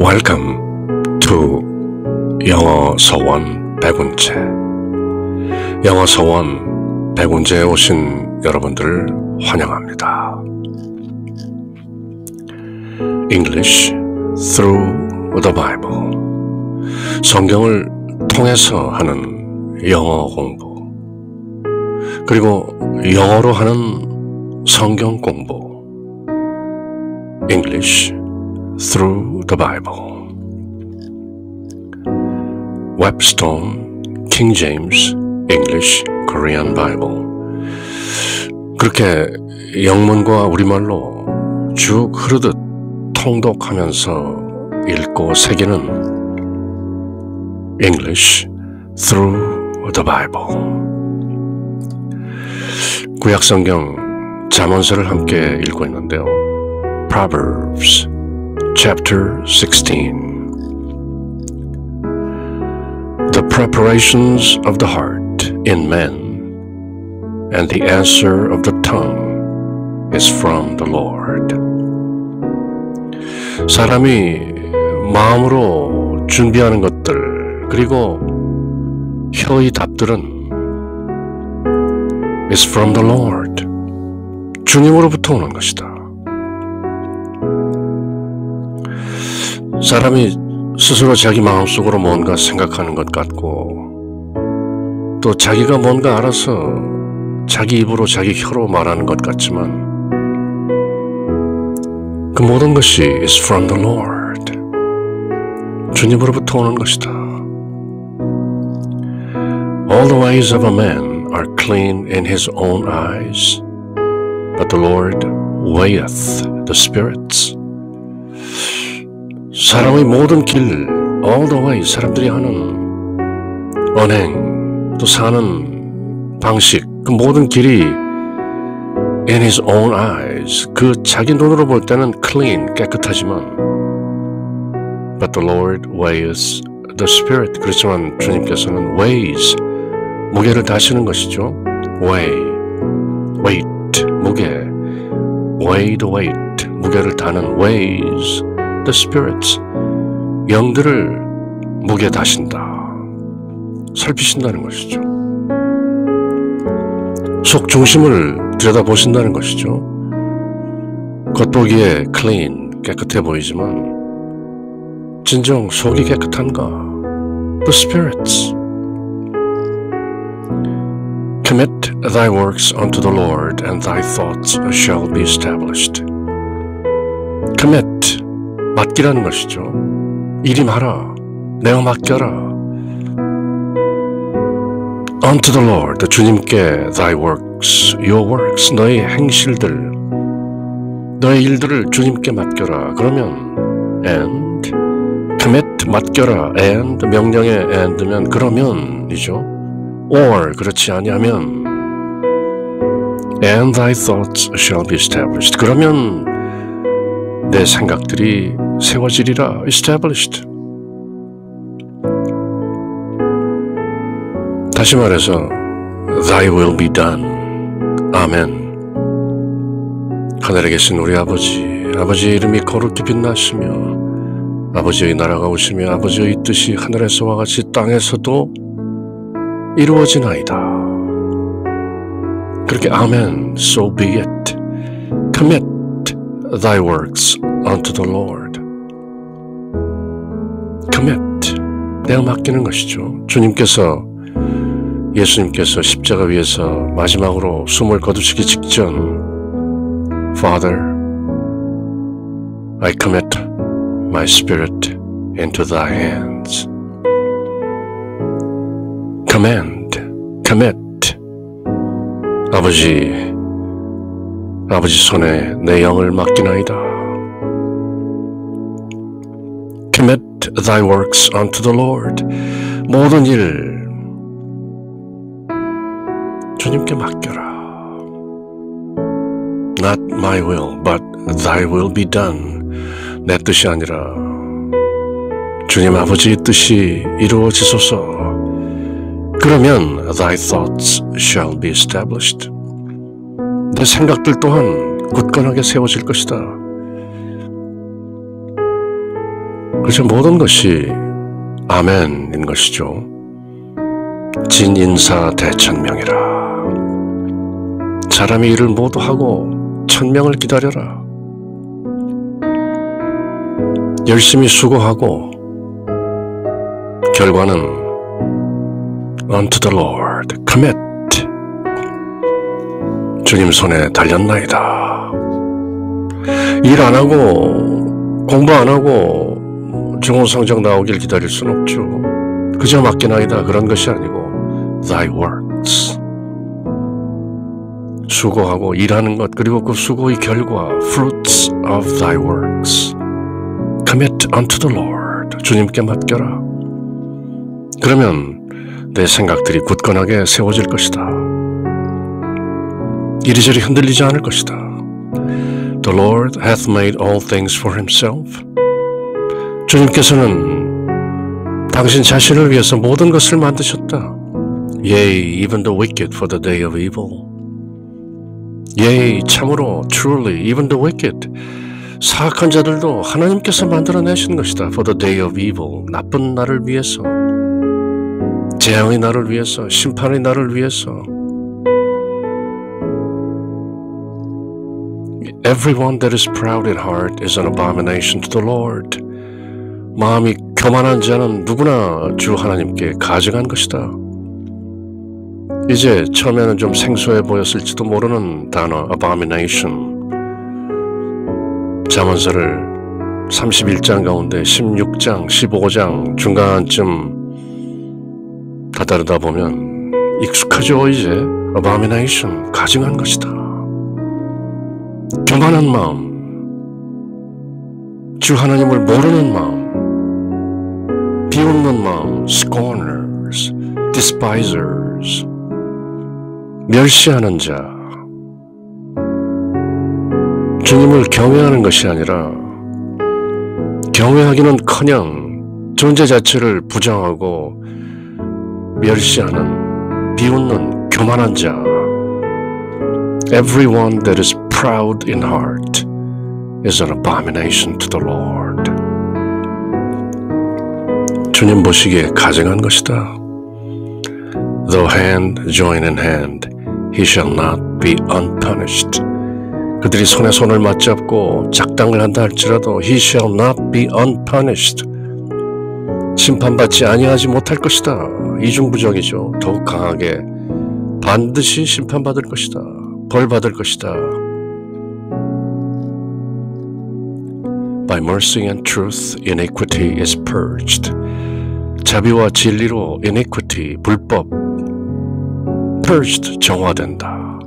Welcome to 영어 서원 백운재. 영어 서원 백운재에 오신 여러분들을 환영합니다. English through the Bible. 성경을 통해서 하는 영어 공부, 그리고 영어로 하는 성경 공부. English through the Bible. Webstone, King James, English, Korean Bible. 그렇게 영문과 우리말로 쭉 흐르듯 통독하면서 읽고 새기는 English through the Bible. 구약성경 잠언서를 함께 읽고 있는데요. Proverbs chapter 16. The preparations of the heart in men, and the answer of the tongue is from the Lord. 사람이 마음으로 준비하는 것들, 그리고 혀의 답들은 is from the Lord. 주님으로부터 오는 것이다. 사람이 스스로 자기 마음속으로 뭔가 생각하는 것 같고, 또 자기가 뭔가 알아서 자기 입으로 자기 혀로 말하는 것 같지만, 그 모든 것이 is from the Lord. 주님으로부터 오는 것이다. All the ways of a man are clean in his own eyes, but the Lord weigheth the spirits. 사람의 모든 길, all the way, 사람들이 하는 언행, 또 사는 방식, 그 모든 길이 in his own eyes, 그 자기 눈으로 볼 때는 clean, 깨끗하지만 but the Lord weighs the spirit. 그렇지만 주님께서는 weighs, 무게를 다시는 것이죠. weight, 무게, weigh the weight, 무게를 다는 weighs the spirits, 영들을 무게 다신다, 살피신다는 것이죠. 속 중심을 들여다보신다는 것이죠. 겉보기에 clean, 깨끗해 보이지만 진정 속이 깨끗한가? The spirits. Commit thy works unto the Lord, and thy thoughts shall be established. Commit, 맡기라는 것이죠. 일임하라, 내어 맡겨라. Unto the Lord, 주님께 thy works, your works, 너의 행실들, 너의 일들을 주님께 맡겨라. 그러면 and, commit, 맡겨라, and, 명령의 and면 그러면이죠. or, 그렇지 아니하면 and thy thoughts shall be established. 그러면 내 생각들이 세워지리라. established. 다시 말해서 thy will be done. 아멘. 하늘에 계신 우리 아버지의 이름이 거룩히 빛나시며 아버지의 나라가 오시며 아버지의 뜻이 하늘에서와 같이 땅에서도 이루어지나이다. 그렇게 아멘. So be it. Commit thy works unto the Lord. Commit, 내가 맡기는 것이죠. 예수님께서 십자가 위에서 마지막으로 숨을 거두시기 직전 Father, I commit my spirit into thy hands. commit. 아버지 손에 내 영을 맡기나이다. Commit thy works unto the Lord. 모든 일 주님께 맡겨라. Not my will, but thy will be done. 내 뜻이 아니라 주님 아버지의 뜻이 이루어지소서. 그러면 thy thoughts shall be established. 내 생각들 또한 굳건하게 세워질 것이다. 그저 모든 것이 아멘인 것이죠. 진인사대천명이라. 사람이 일을 모두 하고 천명을 기다려라. 열심히 수고하고 결과는 unto the Lord commit. 주님 손에 달렸나이다. 일 안 하고 공부 안 하고 좋은 성적 나오길 기다릴 순 없죠. 그저 맡기나이다 그런 것이 아니고 thy works. 수고하고 일하는 것 그리고 그 수고의 결과 fruits of thy works. commit unto the Lord. 주님께 맡겨라. 그러면 내 생각들이 굳건하게 세워질 것이다. 이리저리 흔들리지 않을 것이다. The Lord hath made all things for himself. 주님께서는 당신 자신을 위해서 모든 것을 만드셨다. Yea, even the wicked for the day of evil. Yea, 참으로, truly, even the wicked. 사악한 자들도 하나님께서 만들어내신 것이다. For the day of evil. 나쁜 날을 위해서. 재앙의 날을 위해서. 심판의 날을 위해서. Everyone that is proud in heart is an abomination to the Lord. 마음이 교만한 자는 누구나 주 하나님께 가증한 것이다. 이제 처음에는 좀 생소해 보였을지도 모르는 단어 abomination. 잠언서를 31장 가운데 16장, 15장 중간쯤 다다르다 보면 익숙하죠. 이제 abomination, 가증한 것이다. 교만한 마음, 주 하나님을 모르는 마음, 비웃는 마음, scorners, despisers, 멸시하는 자, 주님을 경외하는 것이 아니라 경외하기는커녕 존재 자체를 부정하고 멸시하는, 비웃는 교만한 자. Everyone that is proud in heart is an abomination to the Lord. 주님 보시기에 가증한 것이다. Though hand join in hand, he shall not be unpunished. 그들이 손에 손을 맞잡고 작당을 한다 할지라도 he shall not be unpunished. 심판받지 아니하지 못할 것이다. 이중부정이죠. 더욱 강하게 반드시 심판받을 것이다. 벌받을 것이다. By mercy and truth, iniquity is purged. 자비와 진리로 iniquity, 불법, purged, 정화된다.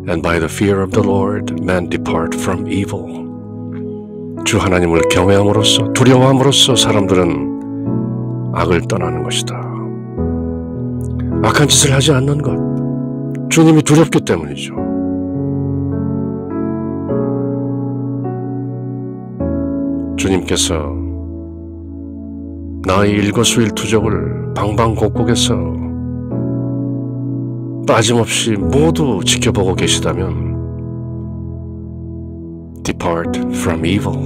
And by the fear of the Lord, men depart from evil. 주 하나님을 경외함으로써, 두려워함으로써 사람들은 악을 떠나는 것이다. 악한 짓을 하지 않는 것, 주님이 두렵기 때문이죠. 주님께서 나의 일거수일투족을 방방곡곡에서 빠짐없이 모두 지켜보고 계시다면 depart from evil.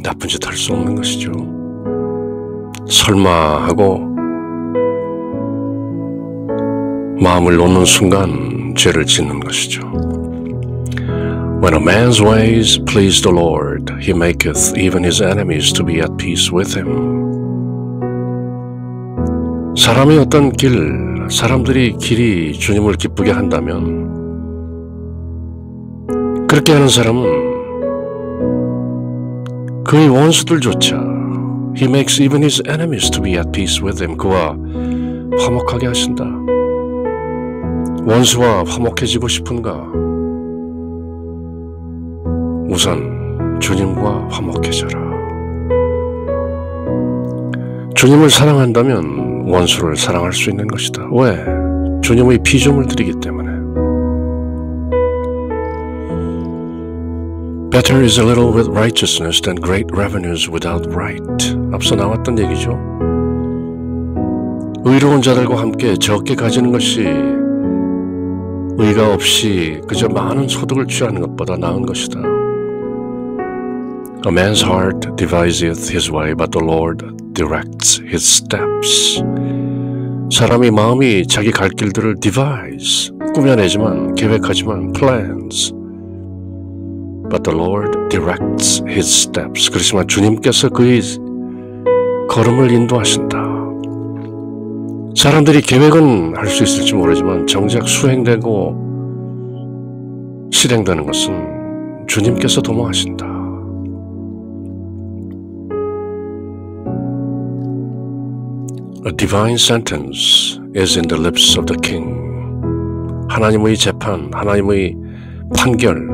나쁜 짓 할 수 없는 것이죠. 설마 하고 마음을 놓는 순간 죄를 짓는 것이죠. When a man's ways please the Lord, he maketh even his enemies to be at peace with him. 사람의 어떤 길, 사람들이 길이 주님을 기쁘게 한다면 그렇게 하는 사람은 그의 원수들조차 he makes even his enemies to be at peace with him. 그와 화목하게 하신다. 원수와 화목해지고 싶은가? 우선 주님과 화목해져라. 주님을 사랑한다면 원수를 사랑할 수 있는 것이다. 왜? 주님의 피조물 드리기 때문에. Better is a little with righteousness than great revenues without right. 앞서 나왔던 얘기죠. 의로운 자들과 함께 적게 가지는 것이 의가 없이 그저 많은 소득을 취하는 것보다 나은 것이다. A man's heart deviseth his way, but the Lord directs his steps. 사람이 마음이 자기 갈 길들을 devise, 꾸며내지만, 계획하지만, plans. But the Lord directs his steps. 그렇지만 주님께서 그의 걸음을 인도하신다. 사람들이 계획은 할 수 있을지 모르지만 정작 수행되고 실행되는 것은 주님께서 도모하신다. A divine sentence is in the lips of the king. 하나님의 재판, 하나님의 판결,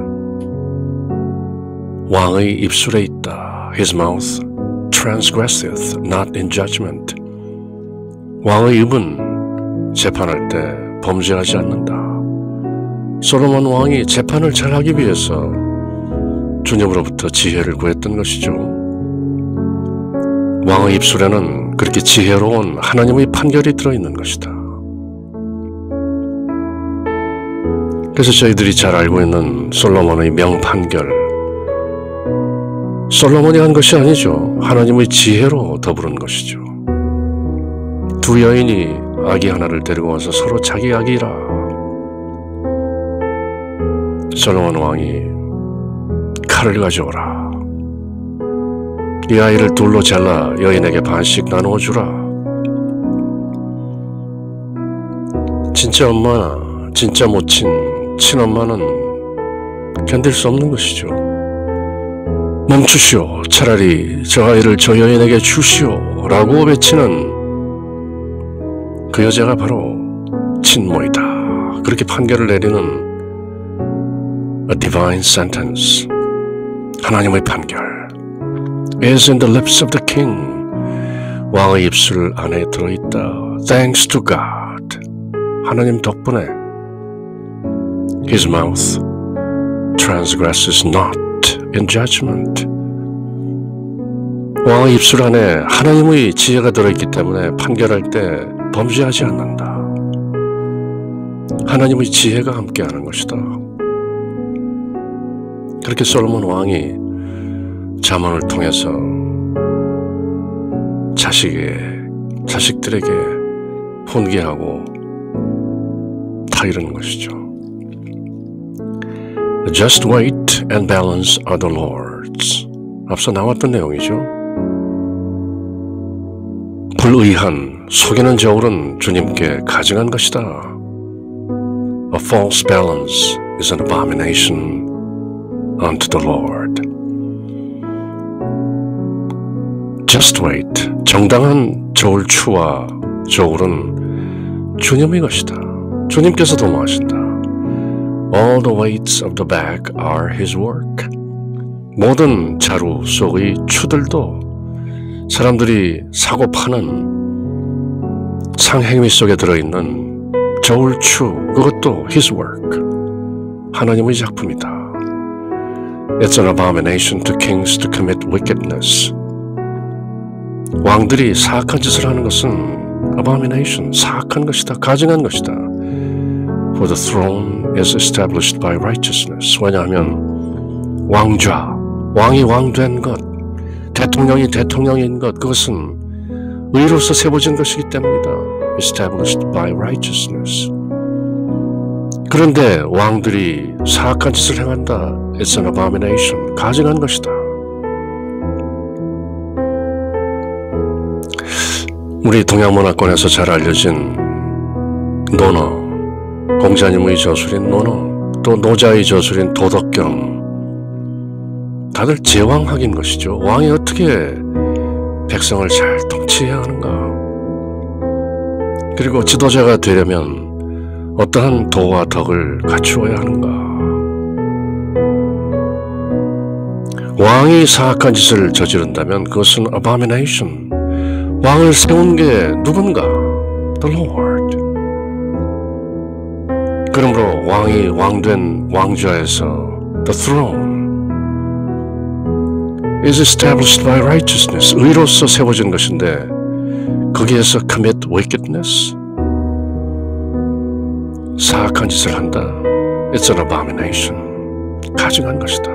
왕의 입술에 있다. His mouth transgresseth not in judgment. 왕의 입은 재판할 때 범죄하지 않는다. 솔로몬 왕이 재판을 잘하기 위해서 주님으로부터 지혜를 구했던 것이죠. 왕의 입술에는 그렇게 지혜로운 하나님의 판결이 들어있는 것이다. 그래서 저희들이 잘 알고 있는 솔로몬의 명판결, 솔로몬이 한 것이 아니죠. 하나님의 지혜로 더부른 것이죠. 두 여인이 아기 하나를 데리고 와서 서로 자기 아기라. 솔로몬 왕이 칼을 가져오라. 이 아이를 둘로 잘라 여인에게 반씩 나누어 주라. 진짜 엄마, 진짜 모친, 친엄마는 견딜 수 없는 것이죠. 멈추시오. 차라리 저 아이를 저 여인에게 주시오. 라고 외치는 그 여자가 바로 친모이다. 그렇게 판결을 내리는 A divine sentence. 하나님의 판결. is in the lips of the king. 왕의 입술 안에 들어있다. Thanks to God. 하나님 덕분에 His mouth transgresses not in judgment. 왕의 입술 안에 하나님의 지혜가 들어있기 때문에 판결할 때 범죄하지 않는다. 하나님의 지혜가 함께하는 것이다. 그렇게 솔로몬 왕이 잠언을 통해서 자식들에게 훈계하고 다 이루는 것이죠. Just weight and balance are the Lord's. 앞서 나왔던 내용이죠. 불의한, 속이는 저울은 주님께 가증한 것이다. A false balance is an abomination unto the Lord. Just weight, 정당한 저울추와 저울은 주님의 것이다. 주님께서 도모하신다. All the weights of the bag are His work. 모든 자루 속의 추들도 사람들이 사고 파는 상행위 속에 들어있는 저울추, 그것도 His work. 하나님의 작품이다. It's an abomination to kings to commit wickedness. 왕들이 사악한 짓을 하는 것은 abomination, 사악한 것이다, 가증한 것이다. For the throne is established by righteousness. 왜냐하면 왕좌, 왕이 왕된 것, 대통령이 대통령인 것, 그것은 의로서 세워진 것이기 때문이다. Established by righteousness. 그런데 왕들이 사악한 짓을 행한다. It's an abomination, 가증한 것이다. 우리 동양문화권에서 잘 알려진 논어, 공자님의 저술인 논어, 또 노자의 저술인 도덕경, 다들 제왕학인 것이죠. 왕이 어떻게 백성을 잘 통치해야 하는가, 그리고 지도자가 되려면 어떠한 도와 덕을 갖추어야 하는가. 왕이 사악한 짓을 저지른다면 그것은 abomination. 왕을 세운 게 누군가? The Lord. 그러므로 왕이 왕된 왕좌에서 The throne is established by righteousness. 의로서 세워진 것인데 거기에서 commit wickedness. 사악한 짓을 한다. It's an abomination. 가증한 것이다.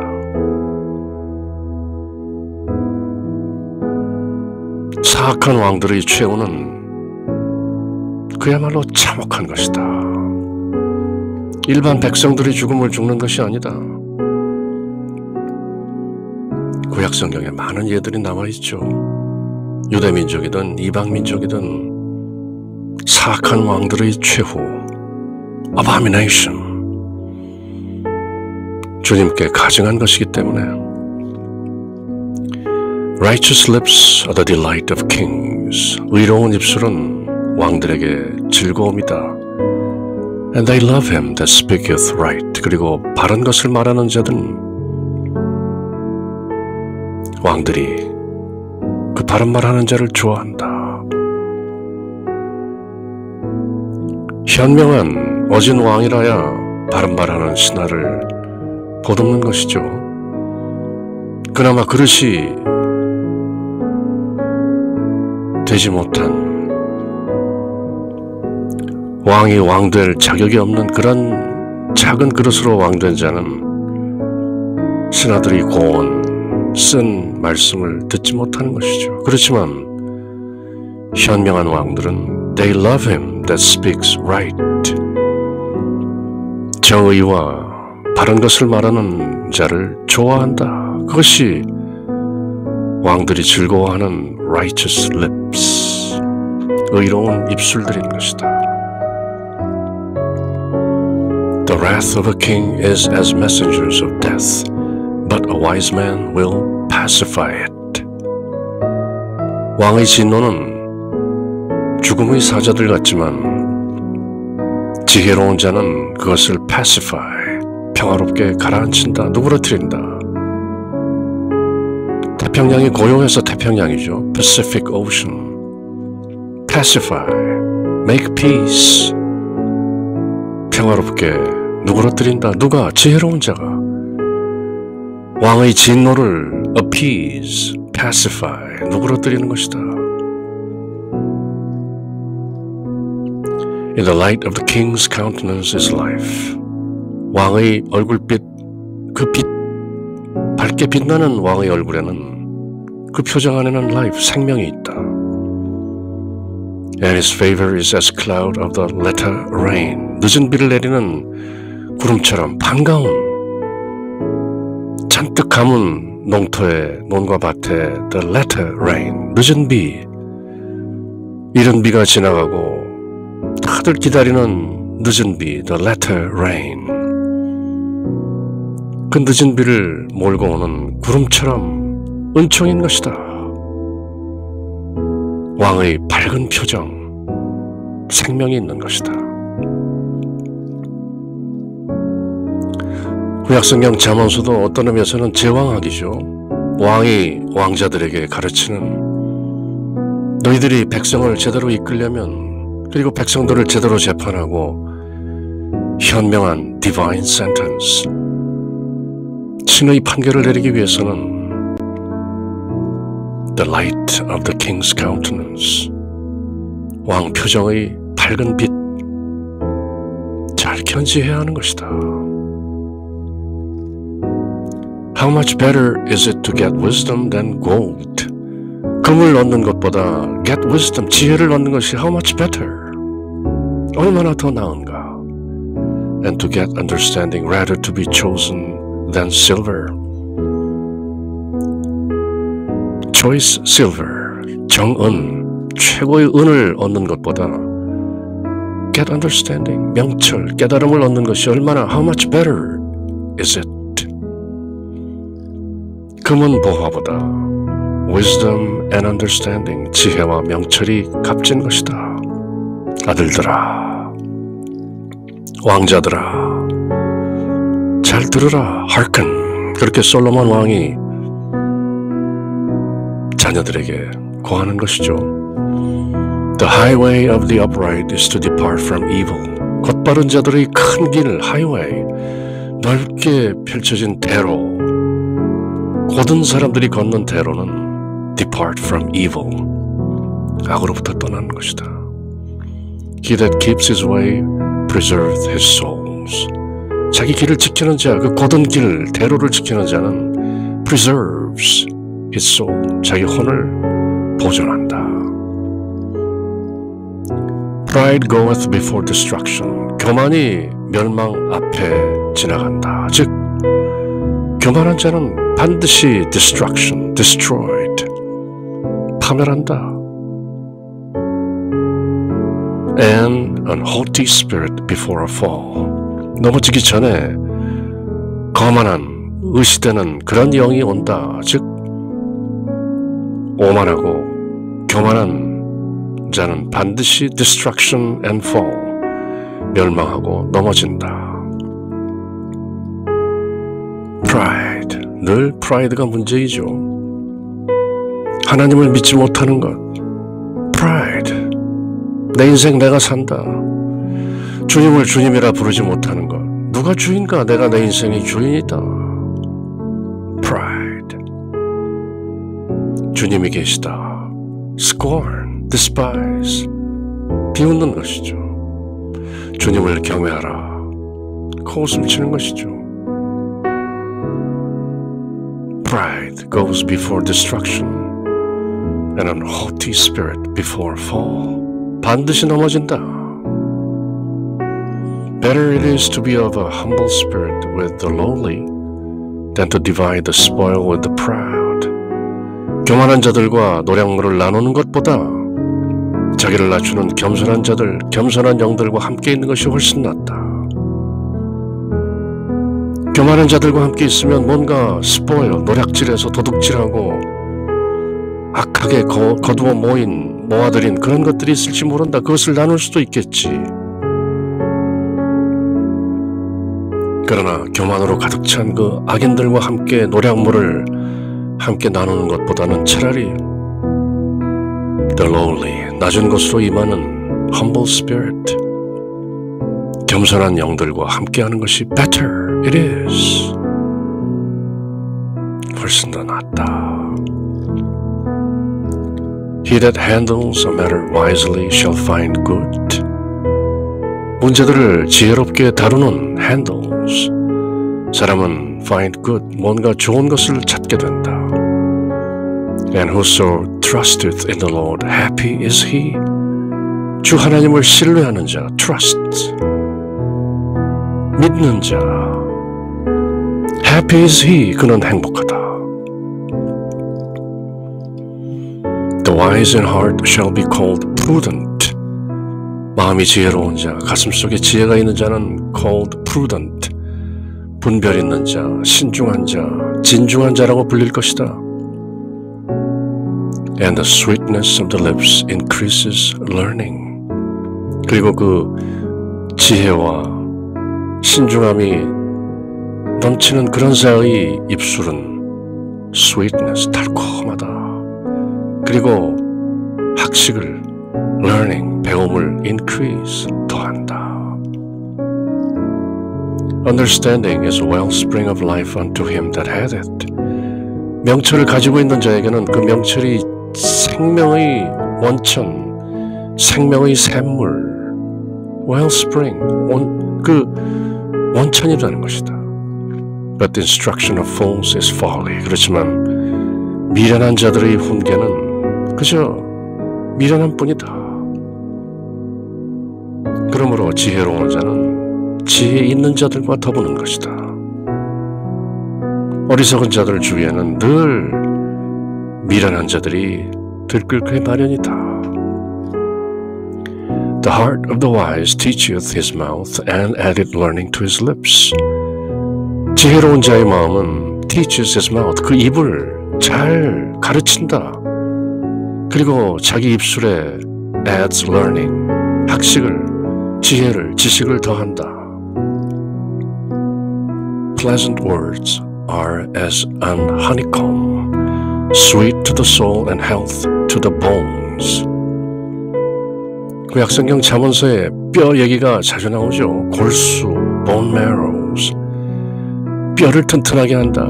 사악한 왕들의 최후는 그야말로 참혹한 것이다. 일반 백성들이 죽음을 죽는 것이 아니다. 구약 성경에 많은 예들이 남아있죠. 유대민족이든 이방민족이든 사악한 왕들의 최후, abomination, 주님께 가증한 것이기 때문에 Righteous lips are the delight of kings. 의로운 입술은 왕들에게 즐거움이다. And they love him that speaketh right. 그리고 바른 것을 말하는 자들은 왕들이 그 바른 말하는 자를 좋아한다. 현명한 어진 왕이라야 바른 말하는 신하를 보듬는 것이죠. 그나마 그릇이 되지 못한 왕이 왕될 자격이 없는 그런 작은 그릇으로 왕된 자는 신하들이 고운 쓴 말씀을 듣지 못하는 것이죠. 그렇지만 현명한 왕들은 They love him that speaks right. 정의와 바른 것을 말하는 자를 좋아한다. 그것이 왕들이 즐거워하는 righteous lips, 의로운 입술들인 것이다. The wrath of a king is as messengers of death, but a wise man will pacify it. 왕의 진노는 죽음의 사자들 같지만 지혜로운 자는 그것을 pacify, 평화롭게 가라앉힌다, 누그러뜨린다. 태평양이 고요해서 태평양이죠. Pacific Ocean. Pacify, make peace. 평화롭게 누그러뜨린다. 누가? 지혜로운 자가. 왕의 진노를 appease, pacify, 누그러뜨리는 것이다. In the light of the king's countenance is life. 왕의 얼굴빛, 그 빛, 밝게 빛나는 왕의 얼굴에는 그 표정 안에는 life, 생명이 있다. And his favor is as cloud of the latter rain. 늦은 비를 내리는 구름처럼 반가운, 잔뜩 가문 농토의 논과 밭에 the latter rain, 늦은 비, 이른 비가 지나가고 다들 기다리는 늦은 비, the latter rain. 그 늦은 비를 몰고 오는 구름처럼 은총인 것이다. 왕의 밝은 표정, 생명이 있는 것이다. 구약성경 잠언서도 어떤 의미에서는 제왕학이죠. 왕이 왕자들에게 가르치는, 너희들이 백성을 제대로 이끌려면, 그리고 백성들을 제대로 재판하고 현명한 divine sentence, 신의 판결을 내리기 위해서는 the light of the king's countenance, 왕 표정의 밝은 빛, 잘 견지해야 하는 것이다. How much better is it to get wisdom than gold? 금을 얻는 것보다 get wisdom, 지혜를 얻는 것이 how much better? 얼마나 더 나은가? And to get understanding rather to be chosen than silver. choice silver, 정은, 최고의 은을 얻는 것보다 get understanding, 명철, 깨달음을 얻는 것이 얼마나 how much better is it? 금은 보화보다 wisdom and understanding, 지혜와 명철이 값진 것이다. 아들들아, 왕자들아, 잘 들으라, hearken. 그렇게 솔로몬 왕이 자녀들에게 고하는 것이죠. The highway of the upright is to depart from evil. 곧바른 자들의 큰 길, highway, 넓게 펼쳐진 대로, 고든 사람들이 걷는 대로는 depart from evil, 악으로부터 떠나는 것이다. He that keeps his way preserves his souls. 자기 길을 지키는 자, 그 고든 길, 대로를 지키는 자는 preserves his soul, 자기 혼을 보존한다. Pride goeth before destruction. 교만이 멸망 앞에 지나간다. 즉, 교만한 자는 반드시 destruction, destroyed, 파멸한다. And an haughty spirit before a fall. 넘어지기 전에 거만한, 의시되는 그런 영이 온다. 즉, 오만하고 교만한 자는 반드시 destruction and fall, 멸망하고 넘어진다. Pride, 늘 프라이드가 문제이죠. 하나님을 믿지 못하는 것, Pride, 내 인생 내가 산다. 주님을 주님이라 부르지 못하는 것, 누가 주인가? 내가 내 인생의 주인이다. Pride, 주님이 계시다. Scorn, despise, 비웃는 것이죠. 주님을 경외하라, 코웃음 치는 것이죠. Pride goes before destruction, and an haughty spirit before fall. 반드시 넘어진다. Better it is to be of a humble spirit with the lowly than to divide the spoil with the proud. 교만한 자들과 노략물을 나누는 것보다 자기를 낮추는 겸손한 자들, 겸손한 영들과 함께 있는 것이 훨씬 낫다. 교만한 자들과 함께 있으면 뭔가 스포일, 노략질해서 도둑질하고 악하게 거두어 모아들인 그런 것들이 있을지 모른다. 그것을 나눌 수도 있겠지. 그러나 교만으로 가득 찬 그 악인들과 함께 노략물을 함께 나누는 것보다는 차라리 the lowly, 낮은 곳으로 임하는 humble spirit, 겸손한 영들과 함께하는 것이 better it is. 훨씬 더 낫다. He that handles a matter wisely shall find good. 문제들을 지혜롭게 다루는 handles, 사람은 find good, 뭔가 좋은 것을 찾게 된다. And whoso trusteth in the Lord, happy is he. 주 하나님을 신뢰하는 자, trust, 믿는 자, happy is he, 그는 행복하다. The wise in heart shall be called prudent. 마음이 지혜로운 자, 가슴속에 지혜가 있는 자는 called prudent, 분별 있는 자, 신중한 자, 진중한 자라고 불릴 것이다. And the sweetness of the lips increases learning. 그리고 그 지혜와 신중함이 넘치는 그런 자의 입술은 sweetness, 달콤하다. 그리고 학식을 learning, 배움을 increase, 더한다. Understanding is a wellspring of life unto him that hath it. 명철을 가지고 있는 자에게는 그 명철이 생명의 원천, 생명의 샘물, wellspring, 그 원천이라는 것이다. But the instruction of fools is folly. 그렇지만 미련한 자들의 훈계는 그저 미련한 뿐이다. 그러므로 지혜로운 자는 지혜 있는 자들과 더부는 것이다. 어리석은 자들 주위에는 늘 미련한 자들이 들끓기 마련이다. The heart of the wise teacheth his mouth, and addeth learning to his lips. 지혜로운 자의 마음은 teaches his mouth, 그 입을 잘 가르친다. 그리고 자기 입술에 adds learning, 학식을, 지혜를, 지식을 더한다. Pleasant words are as an honeycomb, sweet to the soul and health to the bones. 구약성경 잠언서에 뼈 얘기가 자주 나오죠. 골수, bone marrows, 뼈를 튼튼하게 한다.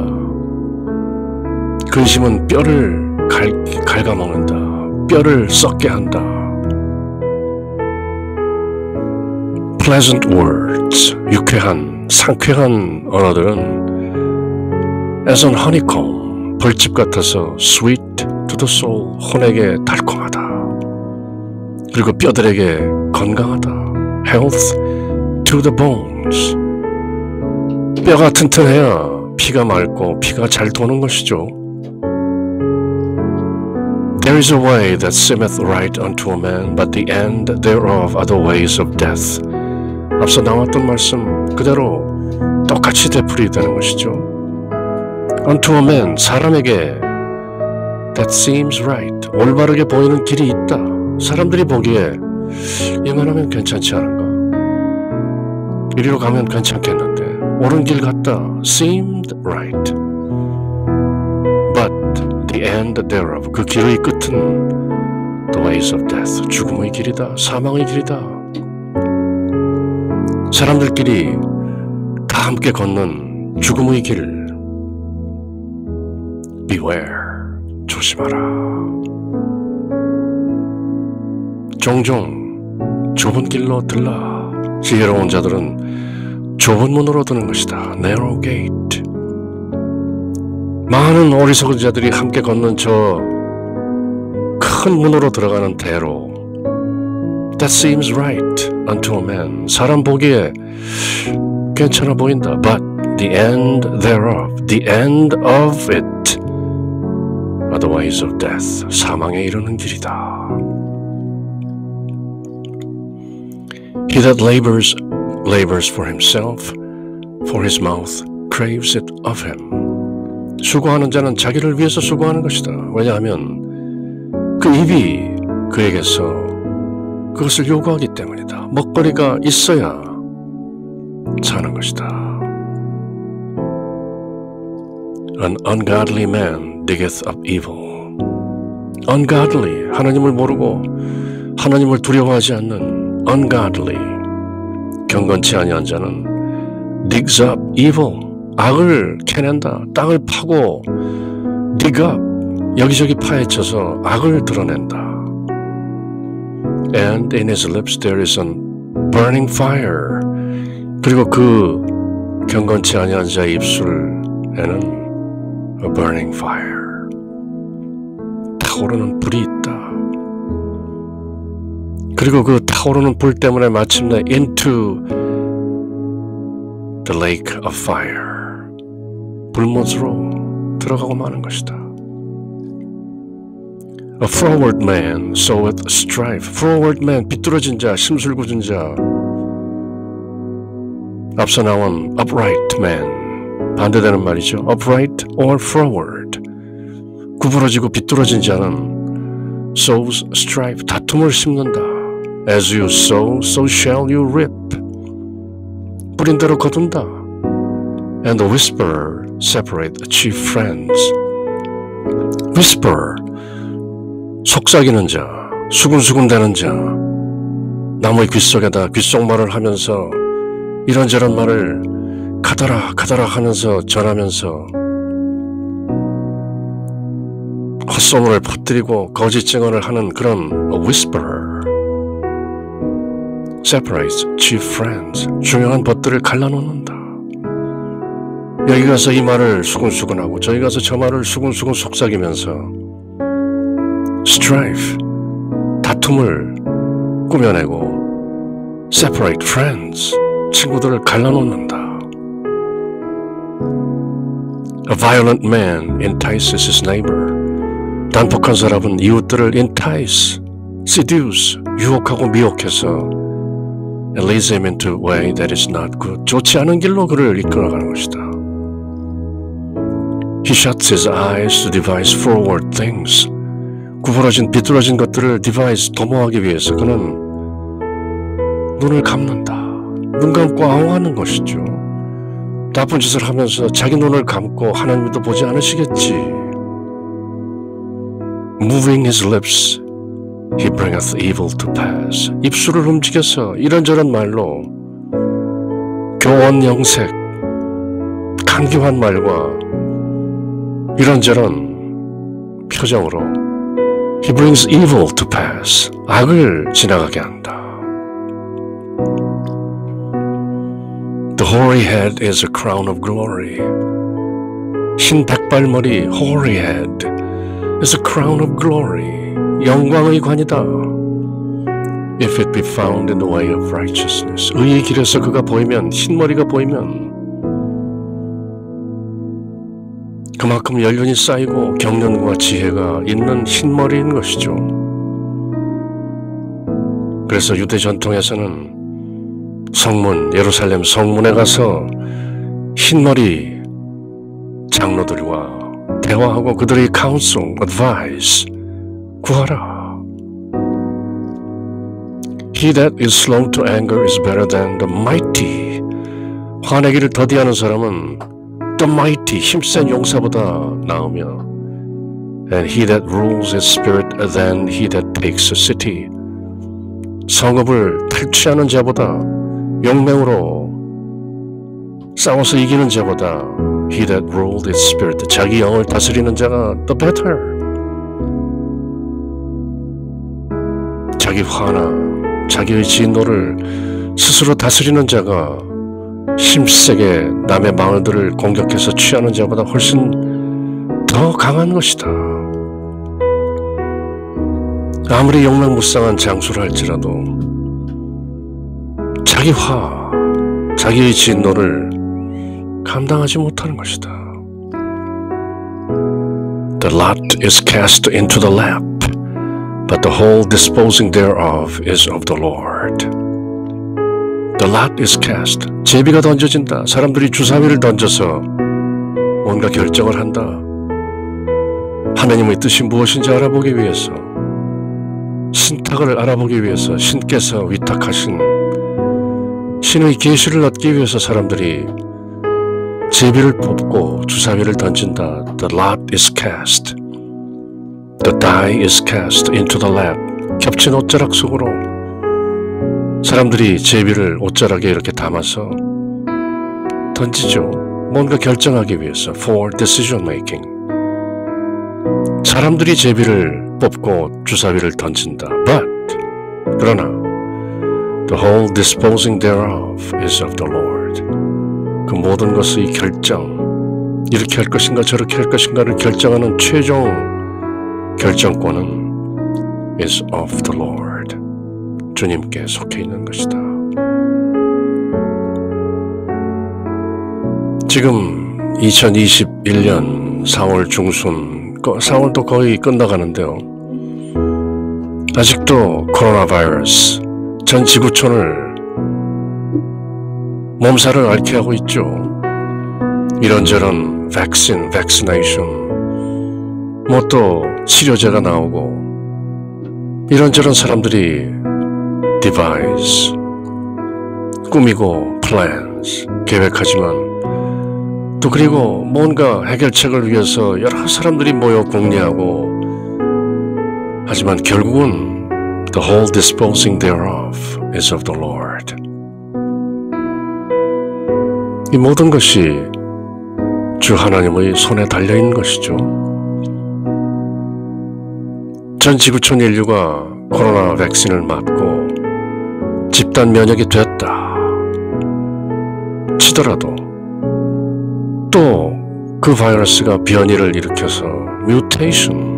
근심은 뼈를 갉아먹는다. 뼈를 썩게 한다. Pleasant words, 유쾌한, 상쾌한 언어들은 as an honeycomb, 벌집 같아서 sweet to to the soul, 혼에게 달콤하다. 그리고 뼈들에게 건강하다. Health to the bones. 뼈가 튼튼해야 피가 맑고 피가 잘 도는 것이죠. There is a way that seemeth right unto a man, but the end thereof are the ways of death. 앞서 나왔던 말씀 그대로 똑같이 되풀이되는 것이죠. Unto a man, 사람에게 that seems right, 올바르게 보이는 길이 있다. 사람들이 보기에 이만하면 괜찮지 않은가? 이리로 가면 괜찮겠는데 옳은 길 같다. Seemed right. But the end thereof, 그 길의 끝은 the ways of death, 죽음의 길이다. 사망의 길이다. 사람들끼리 다 함께 걷는 죽음의 길. Beware. 조심하라. 종종 좁은 길로 들라. 지혜로운 자들은 좁은 문으로 드는 것이다. Narrow gate. 많은 어리석은 자들이 함께 걷는 저 큰 문으로 들어가는 대로. That seems right unto a man. 사람 보기에 괜찮아 보인다. But the end thereof, the end of it, are the ways of death. 사망에 이르는 길이다. He that labors for himself, for his mouth craves it of him. 수고하는 자는 자기를 위해서 수고하는 것이다. 왜냐하면 그 입이 그에게서 그것을 요구하기 때문이다. 먹거리가 있어야 사는 것이다. An ungodly man diggeth up evil. Ungodly, 하나님을 모르고 하나님을 두려워하지 않는 ungodly, 경건치 아니한 자는 digs up evil, 악을 캐낸다. 땅을 파고 dig up, 여기저기 파헤쳐서 악을 드러낸다. And in his lips there is a burning fire. 그리고 그 경건치 아니한 자의 입술에는 a burning fire, 타오르는 불이 있다. 그리고 그 타오르는 불 때문에 마침내 into the lake of fire, 불못으로 들어가고 마는 것이다. A froward man soweth strife. Froward man, 비뚤어진 자, 심술궂은 자. 앞서 나온 upright man, 반대되는 말이죠. Upright or froward. 구부러지고 비뚤어진 자는 sows strife, 다툼을 심는다. As you sow, so shall you reap. 뿌린 대로 거둔다. And the whisperer separate chief friends. Whisper, 속삭이는 자, 수군수군대는 자, 남의 귓속에다 귓속말을 하면서 이런저런 말을 가더라 가더라 하면서 전하면서 헛소문을 퍼뜨리고 거짓 증언을 하는 그런 whisperer separates chief friends, 중요한 벗들을 갈라놓는다. 여기 가서 이 말을 수군수군하고 저기 가서 저 말을 수군수군 속삭이면서 strife, 다툼을 꾸며내고 separate friends, 친구들을 갈라놓는다. A violent man entices his neighbor. 단폭한 사람은 이웃들을 entice, seduce, 유혹하고 미혹해서 and leads him into a way that is not good. 좋지 않은 길로 그를 이끌어가는 것이다. He shuts his eyes to devise forward things. 구부러진 비뚤어진 것들을 devise, 도모하기 위해서 그는 눈을 감는다. 눈 감고 아웅하는 것이죠. 나쁜 짓을 하면서 자기 눈을 감고 하나님도 보지 않으시겠지. Moving his lips, he bringeth evil to pass. 입술을 움직여서 이런저런 말로 교원 영색, 간교한 말과 이런저런 표정으로 he brings evil to pass. 악을 지나가게 한다. The hoary head is a crown of glory. 흰 백발머리, hoary head, is a crown of glory. 영광의 관이다. If it be found in the way of righteousness. 의의 길에서 그가 보이면, 흰머리가 보이면 그만큼 연륜이 쌓이고 경륜과 지혜가 있는 흰머리인 것이죠. 그래서 유대 전통에서는 성문, 예루살렘 성문에 가서 흰머리 장로들과 대화하고 그들의 counsel, advice 구하라. He that is slow to anger is better than the mighty. 화내기를 더디하는 사람은 the mighty, 힘센 용사보다 나으며 and he that rules his spirit than he that takes a city. 성읍을 탈취하는 자보다 용맹으로 싸워서 이기는 자보다 he that ruled his spirit, 자기 영을 다스리는 자가 the better. 자기 화나 자기의 진노를 스스로 다스리는 자가 힘세게 남의 마을들을 공격해서 취하는 자보다 훨씬 더 강한 것이다. 아무리 용맹무쌍한 장수를 할지라도 자기 화, 자기의 진노를 감당하지 못하는 것이다. The lot is cast into the lap, but the whole disposing thereof is of the Lord. The lot is cast. 제비가 던져진다. 사람들이 주사위를 던져서 뭔가 결정을 한다. 하나님의 뜻이 무엇인지 알아보기 위해서, 신탁을 알아보기 위해서 신께서 위탁하신 신의 계시를 얻기 위해서 사람들이 제비를 뽑고 주사위를 던진다. The lot is cast. The die is cast into the lap. 겹친 옷자락 속으로 사람들이 제비를 옷자락에 이렇게 담아서 던지죠. 뭔가 결정하기 위해서. For decision making. 사람들이 제비를 뽑고 주사위를 던진다. But 그러나 the whole disposing thereof is of the Lord. 그 모든 것의 결정, 이렇게 할 것인가 저렇게 할 것인가를 결정하는 최종 결정권은 is of the Lord. 주님께 속해 있는 것이다. 지금 2021년 4월 중순, 4월도 거의 끝나가는데요. 아직도 코로나 바이러스 전 지구촌을 몸살을 앓게 하고 있죠. 이런저런 백신, vaccination, 뭐 또 치료제가 나오고 이런저런 사람들이 devise, 꾸미고 plans, 계획하지만 또 그리고 뭔가 해결책을 위해서 여러 사람들이 모여 궁리하고 하지만 결국은 the whole disposing thereof is of the Lord. 이 모든 것이 주 하나님의 손에 달려있는 것이죠. 전 지구촌 인류가 코로나 백신을 맞고 집단 면역이 됐다 치더라도 또 그 바이러스가 변이를 일으켜서 뮤테이션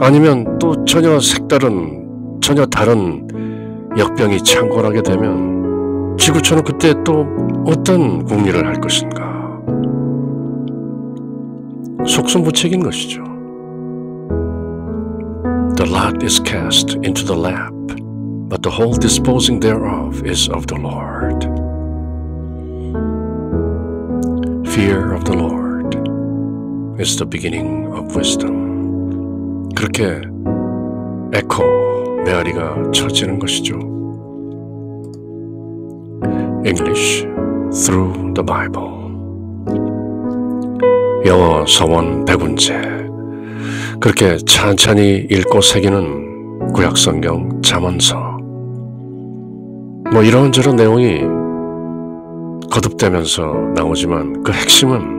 아니면 또 전혀 색다른 전혀 다른 역병이 창궐하게 되면 지구촌은 그때 또 어떤 궁리를 할 것인가? 속수무책인 것이죠. The lot is cast into the lap, but the whole disposing thereof is of the Lord. Fear of the Lord is the beginning of wisdom. 그렇게 에코, 메아리가 쳐지는 것이죠. English through the Bible. 영어 서원 백운제. 그렇게 찬찬히 읽고 새기는 구약성경 잠언서. 뭐 이런저런 내용이 거듭되면서 나오지만 그 핵심은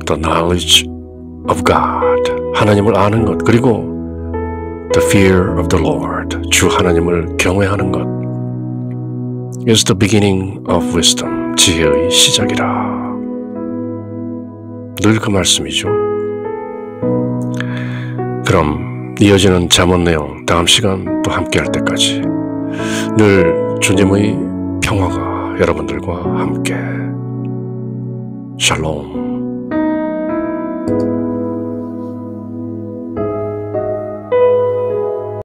the knowledge of God, 하나님을 아는 것, 그리고 the fear of the Lord, 주 하나님을 경외하는 것 is the beginning of wisdom, 지혜의 시작이라. 늘 그 말씀이죠. 그럼 이어지는 잠언 내용 다음 시간 또 함께 할 때까지 늘 주님의 평화가 여러분들과 함께. 샬롬.